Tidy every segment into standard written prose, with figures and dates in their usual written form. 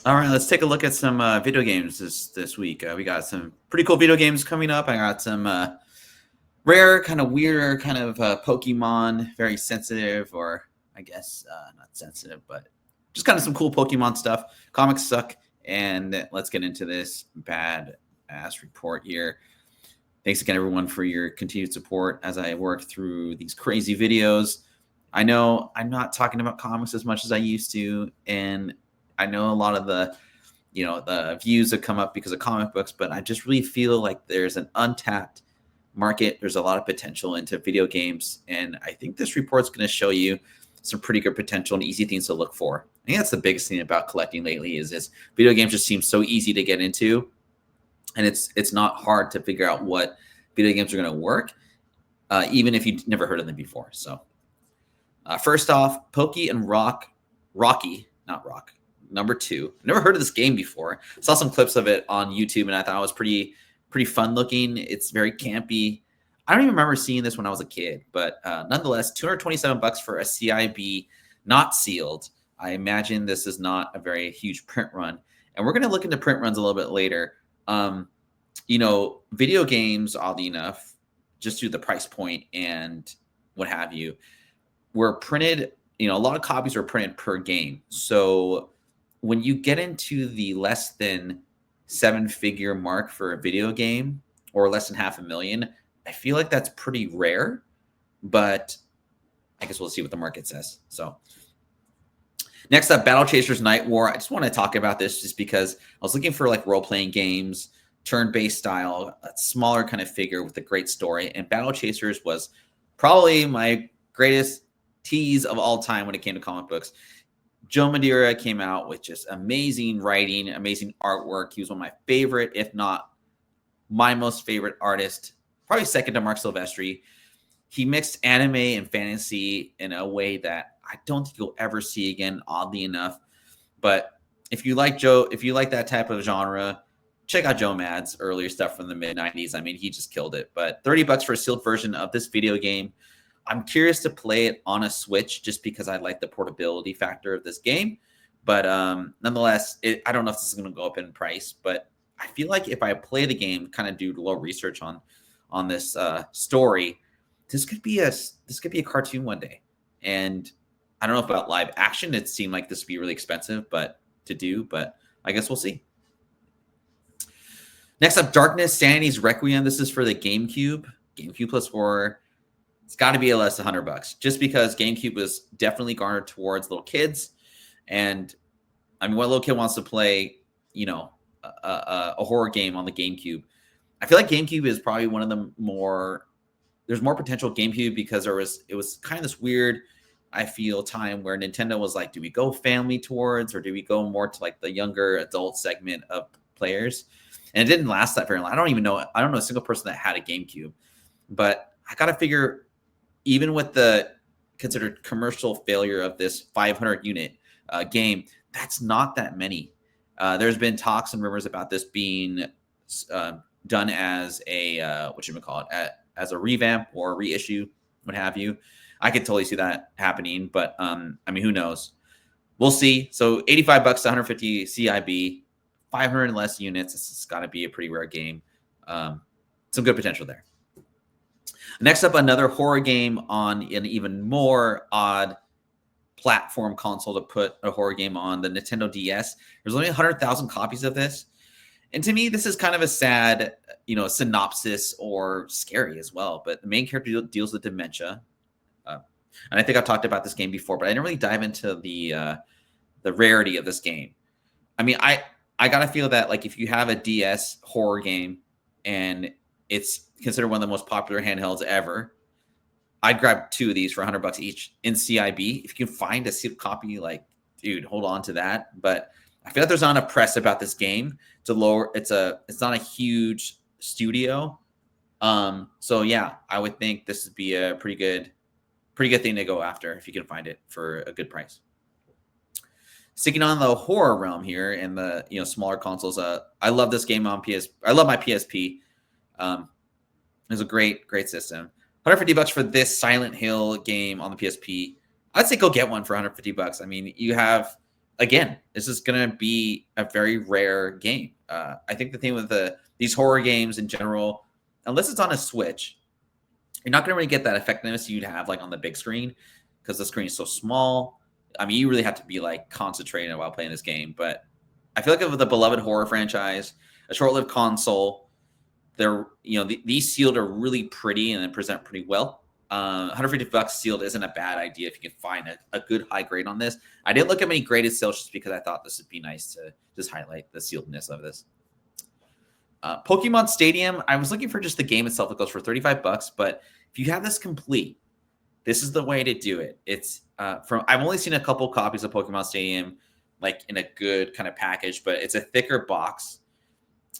All right, let's take a look at some video games this week. We got some pretty cool video games coming up. I got some rare, kind of weirder, kind of Pokemon, very sensitive, or I guess not sensitive, but just kind of some cool Pokemon stuff. Comics suck, and let's get into this bad ass report here. Thanks again, everyone, for your continued support as I work through these crazy videos. I know I'm not talking about comics as much as I used to, and I know a lot of the views have come up because of comic books, but I just really feel like there's an untapped market. There's a lot of potential into video games, and I think this report's going to show you some pretty good potential and easy things to look for. I think that's the biggest thing about collecting lately is this video games just seem so easy to get into, and it's not hard to figure out what video games are going to work, even if you've never heard of them before. So first off, Pokey and Rocky, not Rock. Number 2. Never heard of this game before. Saw some clips of it on YouTube, and I thought it was pretty fun looking. It's very campy. I don't even remember seeing this when I was a kid, but nonetheless, $227 for a CIB, not sealed. I imagine this is not a very huge print run, and we're going to look into print runs a little bit later. Video games, oddly enough, just due to the price point and what have you, were printed. A lot of copies were printed per game, so when you get into the less than 7-figure mark for a video game or less than $500,000, I feel like that's pretty rare, but I guess we'll see what the market says. So next up, Battle Chasers Night War. I just want to talk about this just because I was looking for like role-playing games, turn-based style, a smaller kind of figure with a great story, and Battle Chasers was probably my greatest tease of all time when it came to comic books. Joe Madureira came out with just amazing writing, amazing artwork. He was one of my favorite, if not my most favorite artist, probably second to Mark Silvestri. He mixed anime and fantasy in a way that I don't think you'll ever see again, oddly enough. But if you like that type of genre, check out Joe Mad's earlier stuff from the mid-90s. I mean, he just killed it. But $30 for a sealed version of this video game. I'm curious to play it on a Switch just because I like the portability factor of this game. But nonetheless, I don't know if this is going to go up in price, but I feel like if I play the game, kind of do a little research on this story, this could be a cartoon one day. And I don't know about live action. It seemed like this would be really expensive, but I guess we'll see. Next up, Darkness Sanity's Requiem. This is for the GameCube plus 4. It's got to be less than $100 just because GameCube was definitely garnered towards little kids. And I mean, what little kid wants to play, a horror game on the GameCube? I feel like GameCube is probably one of the there's more potential GameCube because it was kind of this weird, I feel, time where Nintendo was like, do we go family towards, or do we go more to like the younger adult segment of players? And it didn't last that very long. I don't know a single person that had a GameCube, but I got to figure, even with the considered commercial failure of this 500 unit game, that's not that many. There's been talks and rumors about this being done as a as a revamp or a reissue, what have you. I could totally see that happening, but I mean, who knows? We'll see. So $85 to 150 CIB, 500 and less units. It's got to be a pretty rare game. Some good potential there. Next up, another horror game on an even more odd platform console to put a horror game on, the Nintendo DS. There's only 100,000 copies of this. And to me, this is kind of a sad, synopsis, or scary as well. But the main character deals with dementia. And I think I've talked about this game before, but I didn't really dive into the rarity of this game. I mean, I got to feel that, like, if you have a DS horror game and it's considered one of the most popular handhelds ever, I'd grab 2 of these for $100 each in CIB. If you can find a sealed copy, like, dude, hold on to that. But I feel like there's not enough press about this game to lower. It's not a huge studio. So yeah, I would think this would be a pretty good thing to go after if you can find it for a good price. Sticking on the horror realm here and the smaller consoles, I love this game on PS. I love my PSP. It's a great system. $150 for this Silent Hill game on the PSP. I'd say go get one for $150. I mean, you have again, this is going to be a very rare game. I think the thing with these horror games in general, unless it's on a Switch, you're not going to really get that effectiveness you'd have like on the big screen because the screen is so small. I mean, you really have to be like concentrated while playing this game. But I feel like with the beloved horror franchise, a short-lived console, they're these sealed are really pretty and then present pretty well. $150 sealed isn't a bad idea if you can find a good high grade on this. I didn't look at many graded sales just because I thought this would be nice to just highlight the sealedness of this. Pokemon Stadium, I was looking for just the game itself. It goes for $35, but if you have this complete, this is the way to do it. It's I've only seen a couple copies of Pokemon Stadium like in a good kind of package, but it's a thicker box.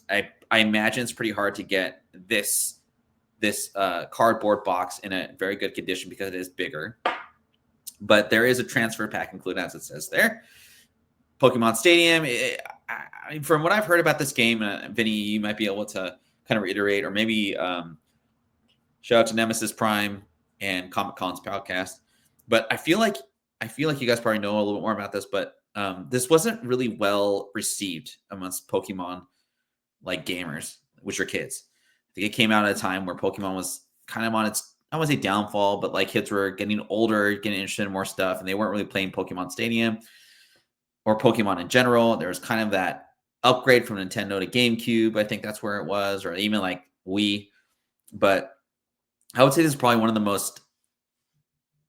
I imagine it's pretty hard to get this cardboard box in a very good condition because it is bigger. But there is a transfer pack included, as it says there. Pokemon Stadium, from what I've heard about this game, Vinny, you might be able to kind of reiterate, or maybe shout out to Nemesis Prime and Comic Con's podcast. But I feel like you guys probably know a little bit more about this, but this wasn't really well received amongst Pokemon like gamers, which are kids. I think it came out at a time where Pokemon was kind of on its, I wouldn't say downfall, but like kids were getting older, getting interested in more stuff, and they weren't really playing Pokemon Stadium or Pokemon in general. There was kind of that upgrade from Nintendo to GameCube. I think that's where it was, or even like Wii. But I would say this is probably one of the most,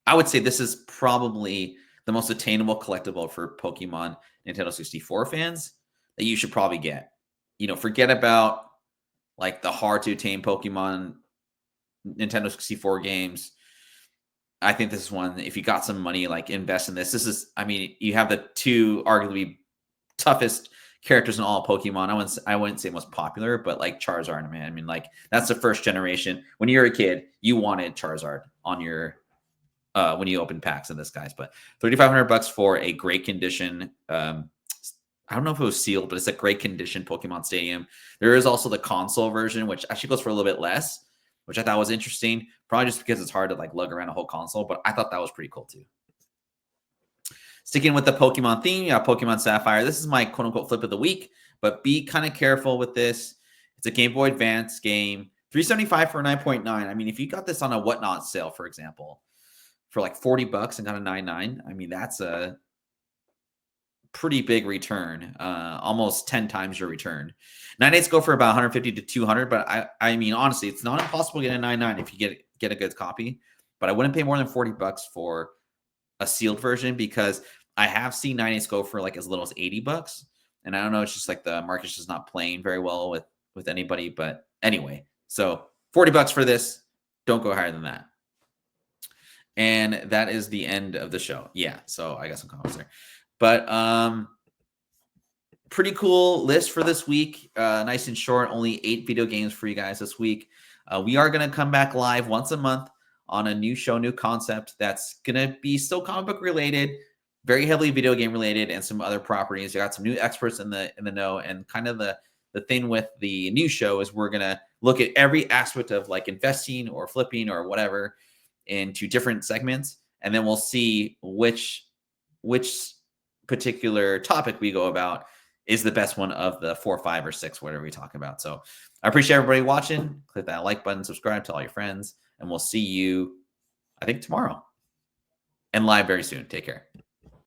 I would say this is probably the most attainable collectible for Pokemon Nintendo 64 fans that you should probably get. Forget about like the hard to attain Pokemon Nintendo 64 games. I think this is one, if you got some money, like invest in this. This is, I mean, you have the two arguably toughest characters in all Pokemon. I wouldn't say most popular, but like Charizard, man. I mean, like that's the first generation. When you were a kid, you wanted Charizard on your when you open packs of this, guys. But $3,500 for a great condition. I don't know if it was sealed, but it's a great condition Pokemon Stadium. There is also the console version, which actually goes for a little bit less, which I thought was interesting. Probably just because it's hard to like lug around a whole console, but I thought that was pretty cool too. Sticking with the Pokemon theme, Pokemon Sapphire. This is my quote-unquote flip of the week, but be kind of careful with this. It's a Game Boy Advance game. $375 for a 9.9. I mean, if you got this on a Whatnot sale, for example, for like $40 and got a 9.9, I mean, that's a pretty big return, almost 10 times your return. 9.8s go for about 150 to 200, but I mean, honestly, it's not impossible to get a 9.9 if you get a good copy, but I wouldn't pay more than $40 for a sealed version because I have seen 9.8s go for like as little as $80. And I don't know, it's just like the market's just not playing very well with anybody, but anyway, so $40 for this. Don't go higher than that. And that is the end of the show. Yeah, so I got some comments there. But pretty cool list for this week. Nice and short, only 8 video games for you guys this week. We are going to come back live once a month on a new show, new concept that's going to be still comic book related, very heavily video game related, and some other properties. You got some new experts in the know, and kind of the thing with the new show is we're going to look at every aspect of like investing or flipping or whatever into different segments, and then we'll see which particular topic we go about is the best one of the 4, 5, or 6, whatever we talk about. So I appreciate everybody watching. Click that like button, subscribe, tell all your friends, and we'll see you, I think, tomorrow and live very soon. Take care.